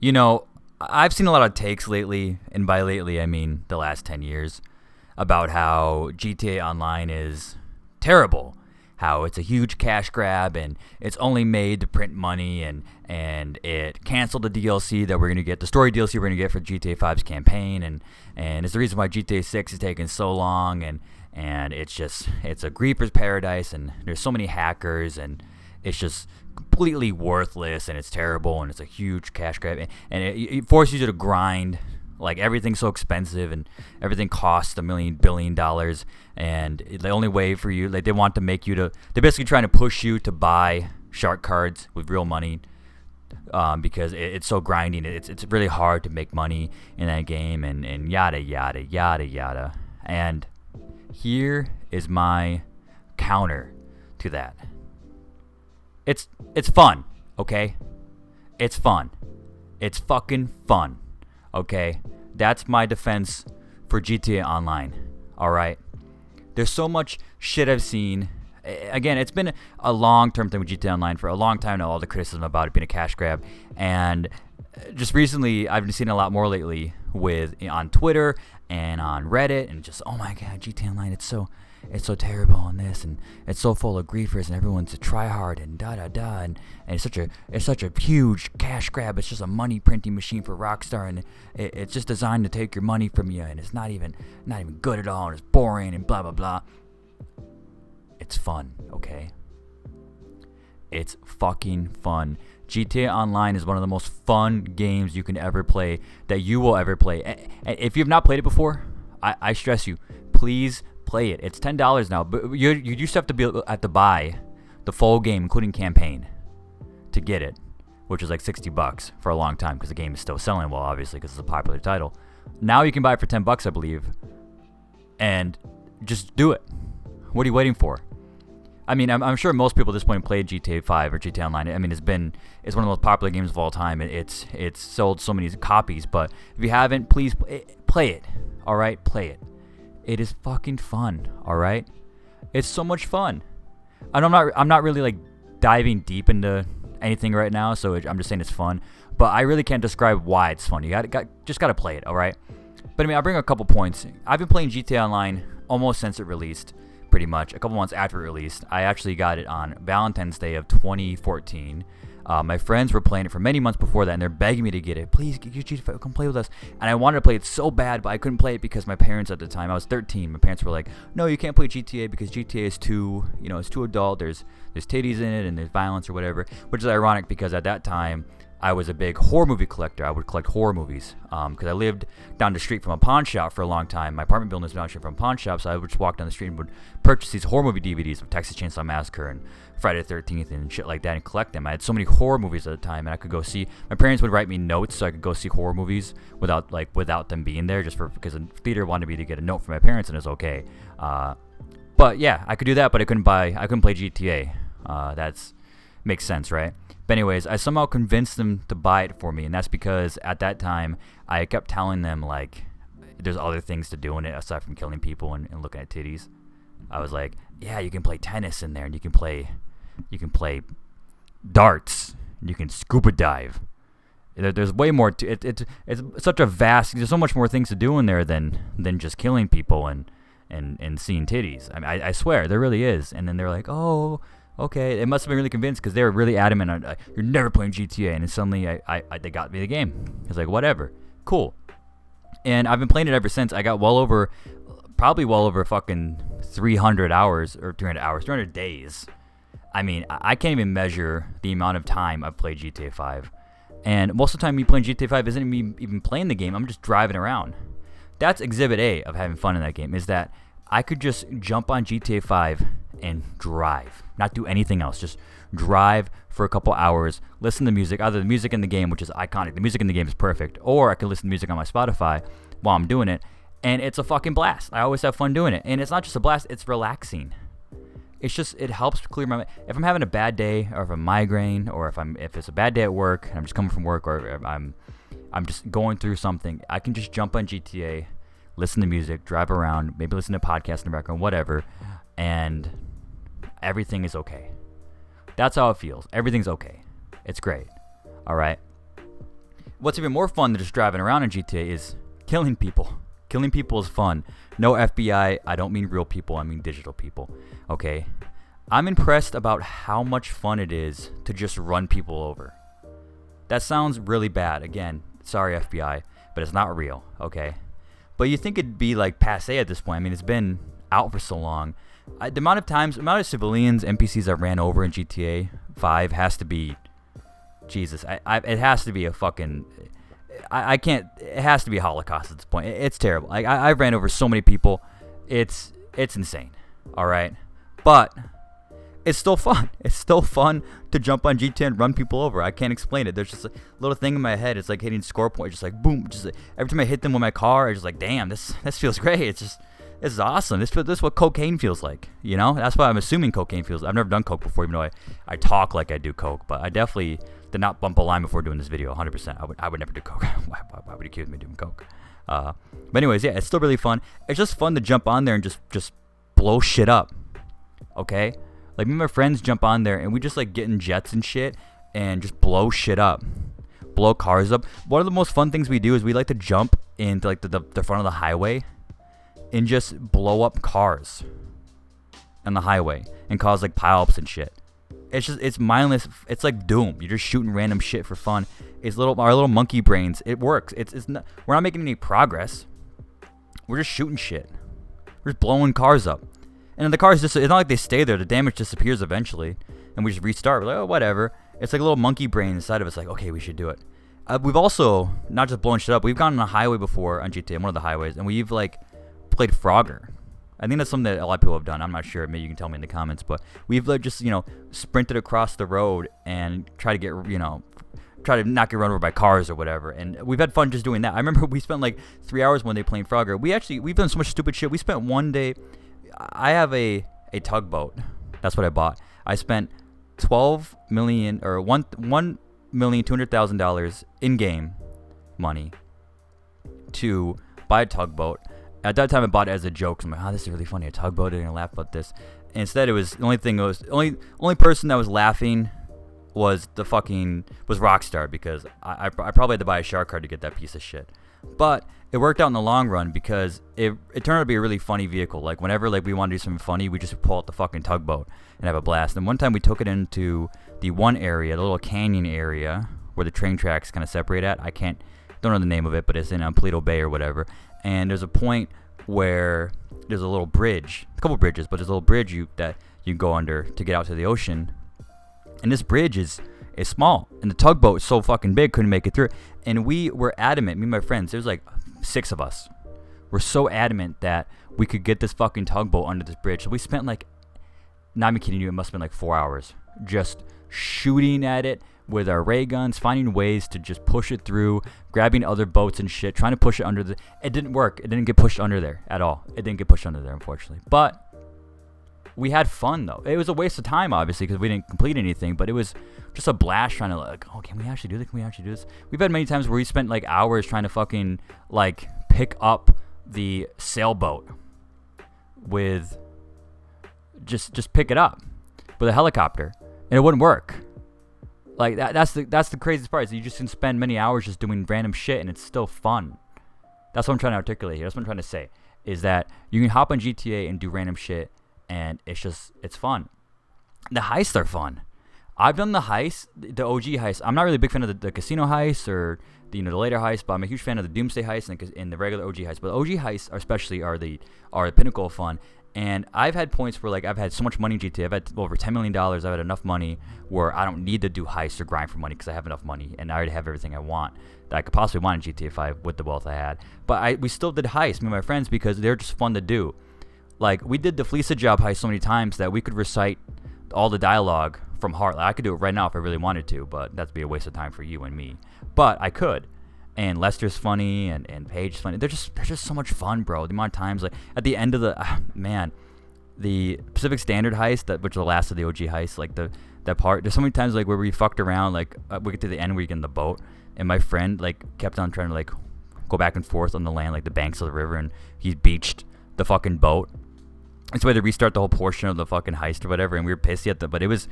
You know, I've seen a lot of takes lately, and by lately I mean the last 10 years, about how GTA Online is terrible, how it's a huge cash grab and it's only made to print money, and it canceled the DLC that we're going to get, the story DLC we're going to get for GTA 5's campaign, and it's the reason why GTA 6 is taking so long, and it's a Greeper's paradise, and there's so many hackers, and it's just completely worthless, and it's terrible, and it's a huge cash grab, and it forces you to grind. Like, everything's so expensive, and everything costs $1 billion, and the only way for you, like, they want to make you to, they're basically trying to push you to buy shark cards with real money, because it's so grinding. It's really hard to make money in that game, and yada yada yada yada. And here is my counter to that. It's fun, okay? It's fun. It's fucking fun, okay? That's my defense for GTA Online, alright? There's so much shit I've seen. Again, it's been a long-term thing with GTA Online for a long time now, all the criticism about it being a cash grab. And just recently, I've been seeing a lot more lately on Twitter and on Reddit, and just, oh my god, GTA Online, it's so terrible, and this, and it's so full of griefers, and everyone's a tryhard, and da da da, and it's such a huge cash grab. It's just a money printing machine for Rockstar, and it's just designed to take your money from you, and it's not even good at all, and it's boring, and blah blah blah. It's fun, okay? It's fucking fun. GTA Online is one of the most fun games you can ever play, that you will ever play. If you have not played it before, I stress you, please play it. It's $10 now, but you just have to buy the full game, including campaign, to get it, which is like $60 for a long time, because the game is still selling well, obviously, because it's a popular title. Now you can buy it for $10, I believe, and just do it. What are you waiting for? I mean, I'm sure most people at this point played GTA 5 or GTA Online. I mean, it's one of the most popular games of all time. It's sold so many copies, but if you haven't, please play it. All right, play it. It is fucking fun. All right, it's so much fun. And I'm not really like diving deep into anything right now, so I'm just saying it's fun. But I really can't describe why it's fun. You just gotta play it. All right. But I mean, I'll bring a couple points. I've been playing GTA Online almost since it released. Pretty much a couple months after it released. I actually got it on Valentine's Day of 2014. My friends were playing it for many months before that, and they're begging me to get it. Please, get GTA, come play with us. And I wanted to play it so bad, but I couldn't play it because my parents at the time, I was 13. My parents were like, "No, you can't play GTA because GTA is too, it's too adult. There's titties in it and there's violence or whatever." Which is ironic because at that time, I was a big horror movie collector. I would collect horror movies because I lived down the street from a pawn shop for a long time. My apartment building was down the street from a pawn shop, so I would just walk down the street and would purchase these horror movie DVDs of Texas Chainsaw Massacre and Friday the 13th and shit like that and collect them. I had so many horror movies at the time, and I could go see. My parents would write me notes so I could go see horror movies without them being there, because the theater wanted me to get a note from my parents, and it's okay. But yeah, I could do that, but I couldn't play GTA. That's makes sense, right? But anyways, I somehow convinced them to buy it for me, and that's because at that time I kept telling them, like, there's other things to do in it aside from killing people and looking at titties. I was like, yeah, you can play tennis in there, and you can play darts, and you can scuba dive. There's way more to it. It's such a vast. There's so much more things to do in there than just killing people and seeing titties. I mean, I swear there really is. And then they're like, oh, okay, it must have been really convinced because they were really adamant on, you're never playing GTA, and then suddenly they got me the game. It's like, whatever, cool. And I've been playing it ever since. I got probably well over fucking 300 hours, or 300 days. I mean, I can't even measure the amount of time I've played GTA 5. And most of the time me playing GTA 5 isn't me even playing the game, I'm just driving around. That's exhibit A of having fun in that game, is that I could just jump on GTA 5 and drive, not do anything else, just drive for a couple hours, listen to music, either the music in the game, which is iconic, the music in the game is perfect, or I can listen to music on my Spotify while I'm doing it, and it's a fucking blast. I always have fun doing it, and it's not just a blast, it's relaxing. It helps clear my mind. If I'm having a bad day, or if I'm migraine, or if it's a bad day at work, and I'm just coming from work, or if I'm just going through something, I can just jump on GTA, listen to music, drive around, maybe listen to podcasts in the background, whatever, and everything is okay. That's how it feels. Everything's okay. It's great. All right. what's even more fun than just driving around in GTA is killing people. Killing people is fun. No FBI. I don't mean real people. I mean digital people. Okay. I'm impressed about how much fun it is to just run people over. That sounds really bad. Again, sorry FBI, but it's not real. Okay. But you think it'd be like passe at this point. I mean, it's been out for so long. The amount of civilians, NPCs I've ran over in GTA 5 has to be, Jesus. It has to be a fucking, I can't. It has to be a Holocaust at this point. It's terrible. Like I've ran over so many people. It's insane. All right, but it's still fun. It's still fun to jump on GTA and run people over. I can't explain it. There's just a little thing in my head. It's like hitting score points. Just like boom. Just like, every time I hit them with my car, I'm just like, damn, this feels great. This is awesome. This is what cocaine feels like. You know, that's why I'm assuming cocaine feels. I've never done coke before, even though I talk like I do coke. But I definitely did not bump a line before doing this video. 100%. I would never do coke. why would you accuse me of doing coke? But anyways, yeah, it's still really fun. It's just fun to jump on there and just blow shit up. Okay. Like, me and my friends jump on there, and we just, like, get in jets and shit and just blow shit up. Blow cars up. One of the most fun things we do is we like to jump into, like, the front of the highway and just blow up cars on the highway and cause, like, pile-ups and shit. It's mindless. It's like Doom. You're just shooting random shit for fun. Our little monkey brains. It works. We're not making any progress. We're just shooting shit. We're just blowing cars up. And the cars it's not like they stay there. The damage disappears eventually, and we just restart. We're like, oh, whatever. It's like a little monkey brain inside of us. Like, okay, we should do it. We've also not just blown shit up. We've gone on a highway before on GTA, one of the highways, and we've like played Frogger. I think that's something that a lot of people have done. I'm not sure. Maybe you can tell me in the comments. But we've like just sprinted across the road and try to not get run over by cars or whatever. And we've had fun just doing that. I remember we spent like 3 hours one day playing Frogger. We've done so much stupid shit. We spent one day. I have a tugboat. That's what I bought. I spent $12 million or $1,200,000 in-game money to buy a tugboat. At that time, I bought it as a joke. I'm like, oh, this is really funny. A tugboat. They're gonna laugh about this. And instead, it was the only person that was laughing was Rockstar, because I probably had to buy a shark card to get that piece of shit. But it worked out in the long run because it turned out to be a really funny vehicle. Like, whenever we want to do something funny, we just pull out the fucking tugboat and have a blast. And one time we took it into the one area, the little canyon area where the train tracks kind of separate at. Don't know the name of it, but it's in Paleto Bay or whatever. And there's a point where there's a little bridge, a couple bridges, but there's a little bridge that you can go under to get out to the ocean. And this bridge is small, and the tugboat is so fucking big, couldn't make it through. And we were adamant, me and my friends, there's like 6 of us. We're so adamant that we could get this fucking tugboat under this bridge. So we spent like, not even kidding you, it must have been like 4 hours just shooting at it with our ray guns, finding ways to just push it through, grabbing other boats and shit, trying to push it under it didn't work. It didn't get pushed under there at all. It didn't get pushed under there, unfortunately. But we had fun, though. It was a waste of time, obviously, because we didn't complete anything, but it was just a blast trying to, like, oh, can we actually do this? Can we actually do this? We've had many times where we spent, like, hours trying to fucking, like, pick up the sailboat with, just pick it up with a helicopter, and it wouldn't work. Like, that's the craziest part, is you just can spend many hours just doing random shit, and it's still fun. That's what I'm trying to articulate here. That's what I'm trying to say, is that you can hop on GTA and do random shit, and it's fun. The heists are fun. I've done the heists, the OG heists. I'm not really a big fan of the casino heists or the later heists, but I'm a huge fan of the Doomsday heists and the regular OG heists. But the OG heists especially are the pinnacle of fun. And I've had points where, like, I've had so much money in GTA. I've had over $10 million. I've had enough money where I don't need to do heists or grind for money because I have enough money and I already have everything I want that I could possibly want in GTA 5 with the wealth I had. But we still did heists, me and my friends, because they're just fun to do. Like, we did the Fleeca job heist so many times that we could recite all the dialogue from heart. Like, I could do it right now if I really wanted to, but that'd be a waste of time for you and me. But I could. And Lester's funny, and Paige's funny. They're just so much fun, bro. The amount of times, like, at the end of the Pacific Standard heist, which is the last of the OG heists, like that part. There's so many times, like, where we fucked around, like, we get to the end where you get in the boat, and my friend, like, kept on trying to, like, go back and forth on the land, like the banks of the river, and he beached the fucking boat. And so we had to restart the whole portion of the fucking heist or whatever, and we were pissy at but it was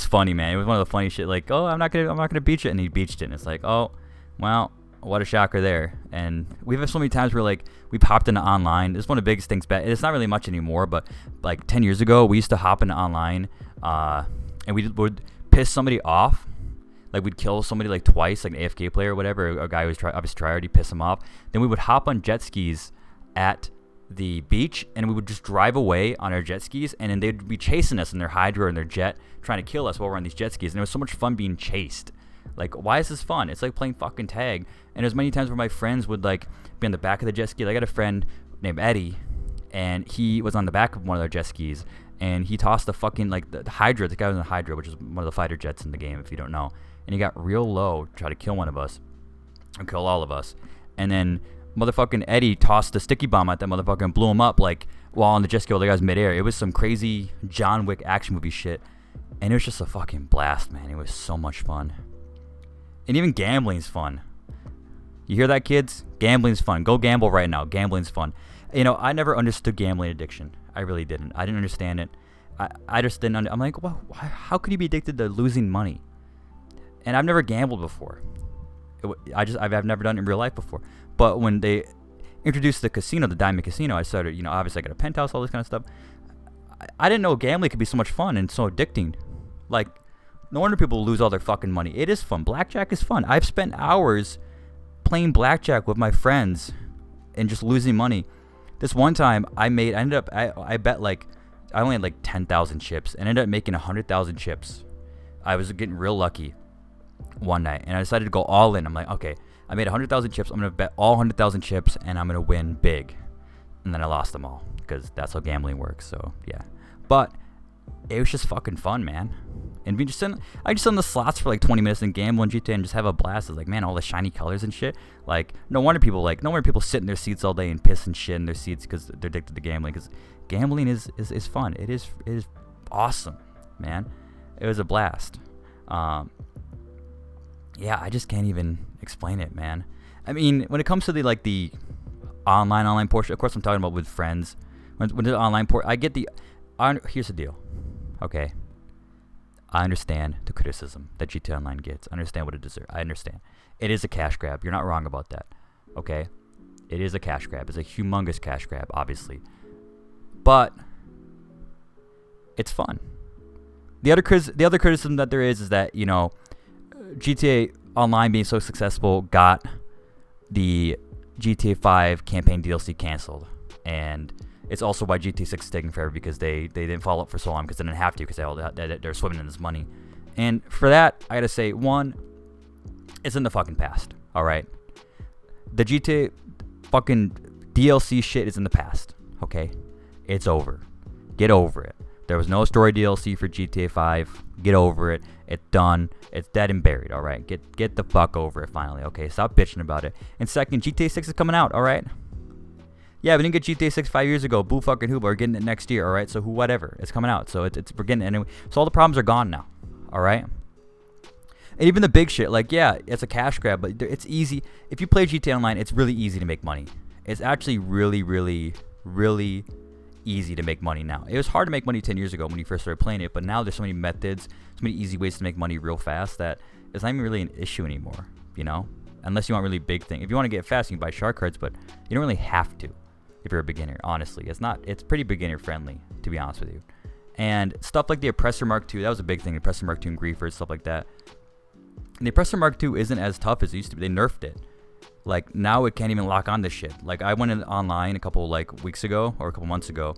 funny, man. It was one of the funny shit, like, oh, I'm not gonna beach it, and he beached it, and it's like, oh, Well, what a shocker there. And we've had so many times where like we popped into online. This is one of the biggest things. It's not really much anymore, but like 10 years ago, we used to hop into online, and we would piss somebody off. Like we'd kill somebody like twice, like an AFK player or whatever, a guy who was obviously tryhard, piss him off. Then we would hop on jet skis at the beach, and we would just drive away on our jet skis, and then they'd be chasing us in their hydra and their jet, trying to kill us while we're on these jet skis. And it was so much fun being chased. Like, why is this fun? It's like playing fucking tag. And there's many times where my friends would like be on the back of the jet ski. Like, I got a friend named Eddie, and he was on the back of one of their jet skis, and he tossed the fucking like the hydra. The guy was in the hydra, which is one of the fighter jets in the game, if you don't know. And he got real low to try to kill one of us, or kill all of us. And then motherfucking Eddie tossed the sticky bomb at that motherfucker and blew him up like while on the jet ski while the guy's midair. It was some crazy John Wick action movie shit, and it was just a fucking blast, man. It was so much fun. And even gambling's fun. You hear that, kids? Gambling's fun. Go gamble right now. Gambling's fun. You know, I never understood gambling addiction. I really didn't. I didn't understand it. I just didn't. I'm like, well, how could you be addicted to losing money? And I've never gambled before. I've never done it in real life before. But when they introduced the casino, the Diamond Casino, I started, obviously I got a penthouse, all this kind of stuff. I didn't know gambling could be so much fun and so addicting. Like, no wonder people lose all their fucking money. It is fun. Blackjack is fun. I've spent hours playing blackjack with my friends and just losing money. This one time I bet like, I only had like 10,000 chips and ended up making 100,000 chips. I was getting real lucky one night, and I decided to go all in. I'm like, okay, I made 100,000 chips. I'm going to bet all 100,000 chips, and I'm going to win big. And then I lost them all, because that's how gambling works, so yeah. But it was just fucking fun, man. And I just sit on the slots for like 20 minutes and gamble in GTA and just have a blast. It's like, man, all the shiny colors and shit. Like, no wonder people sit in their seats all day and piss and shit in their seats because they're addicted to gambling. Because gambling is fun. It is awesome, man. It was a blast. Yeah, I just can't even explain it, man. I mean, when it comes to the online portion, of course I'm talking about with friends. When the online portion, here's the deal, okay? I understand the criticism that GTA Online gets. I understand what it deserves. I understand. It is a cash grab. You're not wrong about that, okay? It is a cash grab. It's a humongous cash grab, obviously. But it's fun. The other criticism that there is that, GTA Online being so successful got the GTA 5 campaign DLC canceled, and it's also why GTA 6 is taking forever, because they didn't follow up for so long because they didn't have to, because they're swimming in this money. And for that, I gotta say, one, it's in the fucking past. All right, the GTA fucking DLC shit is in the past. Okay, it's over. Get over it. There was no story DLC for GTA 5. Get over it. It's done. It's dead and buried, all right? Get the fuck over it finally, okay? Stop bitching about it. And second, GTA 6 is coming out, all right? Yeah, we didn't get GTA 6 5 years ago. Boo fucking who, but we're getting it next year, all right? So whatever. It's coming out. So we're getting it anyway. So all the problems are gone now, all right? And even the big shit, like, yeah, it's a cash grab, but it's easy. If you play GTA Online, it's really easy to make money. It's actually really, really, really easy to make money now. It was hard to make money 10 years ago when you first started playing it, but now there's so many methods, so many easy ways to make money real fast that it's not even really an issue anymore, unless you want really big things. If you want to get fast, you can buy shark cards, but you don't really have to if you're a beginner. Honestly, it's pretty beginner friendly, to be honest with you. And stuff like the Oppressor Mark II, that was a big thing. The Oppressor Mark II and Griefers, stuff like that. And the Oppressor Mark II isn't as tough as it used to be. They nerfed it. Like, now it can't even lock on this shit. Like, I went in online a couple weeks ago or a couple months ago,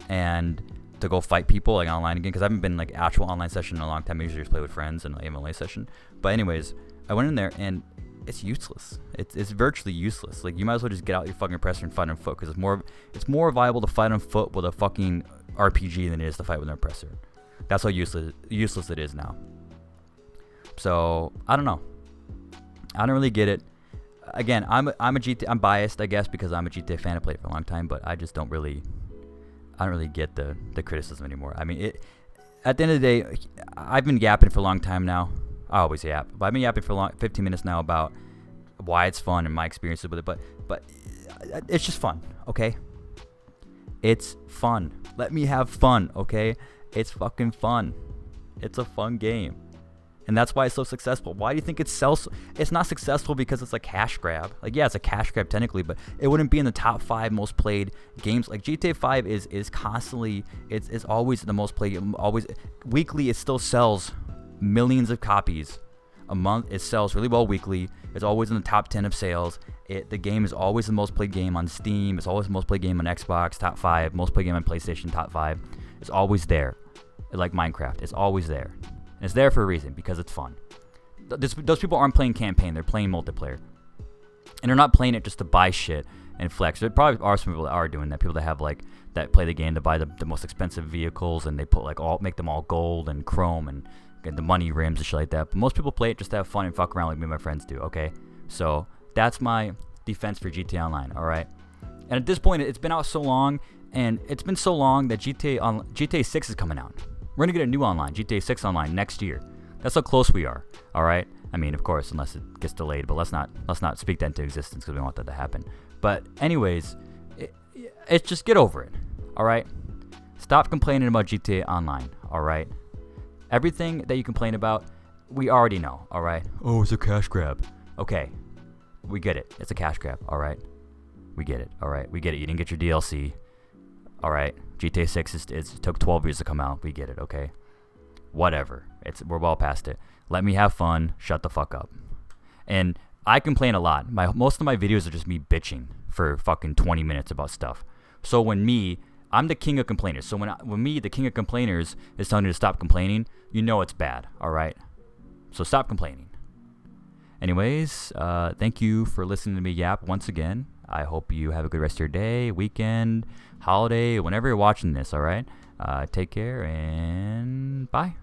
and to go fight people like online again, because I haven't been like actual online session in a long time. I usually just play with friends in an MLA session. But anyways, I went in there and it's useless. It's virtually useless. Like, you might as well just get out your fucking oppressor and fight on foot, because it's more viable to fight on foot with a fucking RPG than it is to fight with an oppressor. That's how useless it is now. So I don't know. I don't really get it. Again, I'm biased, I guess, because I'm a GTA fan. I played it for a long time, but I just don't really get the criticism anymore. I mean, at the end of the day, I've been yapping for a long time now. I always yap, but I've been yapping for 15 minutes now about why it's fun and my experiences with it. But it's just fun, okay? It's fun. Let me have fun, okay? It's fucking fun. It's a fun game. And that's why it's so successful. Why do you think it sells? It's not successful because it's a cash grab. Like, yeah, it's a cash grab technically, but it wouldn't be in the top 5 most played games. Like GTA 5 is constantly, it's always the most played. Always weekly, it still sells millions of copies a month. It sells really well weekly. It's always in the top 10 of sales. The game is always the most played game on Steam. It's always the most played game on Xbox, top 5. Most played game on PlayStation, top 5. It's always there. Like Minecraft, it's always there. And it's there for a reason, because it's fun. Those people aren't playing campaign, they're playing multiplayer. And they're not playing it just to buy shit and flex. There probably are some people that are doing that. People that have like, that play the game to buy the most expensive vehicles, and they put like make them all gold and chrome and get the money rims and shit like that. But most people play it just to have fun and fuck around like me and my friends do, okay? So that's my defense for GTA Online, alright? And at this point, it's been out so long, and it's been so long that GTA 6 is coming out. We're going to get a new online, GTA 6 Online, next year. That's how close we are, alright? I mean, of course, unless it gets delayed, but let's not speak that into existence, because we don't want that to happen. But anyways, it's just get over it, alright? Stop complaining about GTA Online, alright? Everything that you complain about, we already know, alright? Oh, it's a cash grab. Okay, we get it. It's a cash grab, alright? We get it, alright? We get it. You didn't get your DLC. Alright, GTA 6 it took 12 years to come out. We get it, okay? Whatever. We're well past it. Let me have fun. Shut the fuck up. And I complain a lot. Most of my videos are just me bitching for fucking 20 minutes about stuff. So I'm the king of complainers. So when me, the king of complainers, is telling you to stop complaining, you know it's bad, alright? So stop complaining. Anyways, thank you for listening to me yap once again. I hope you have a good rest of your day, weekend, holiday, whenever you're watching this, alright? Take care, and bye.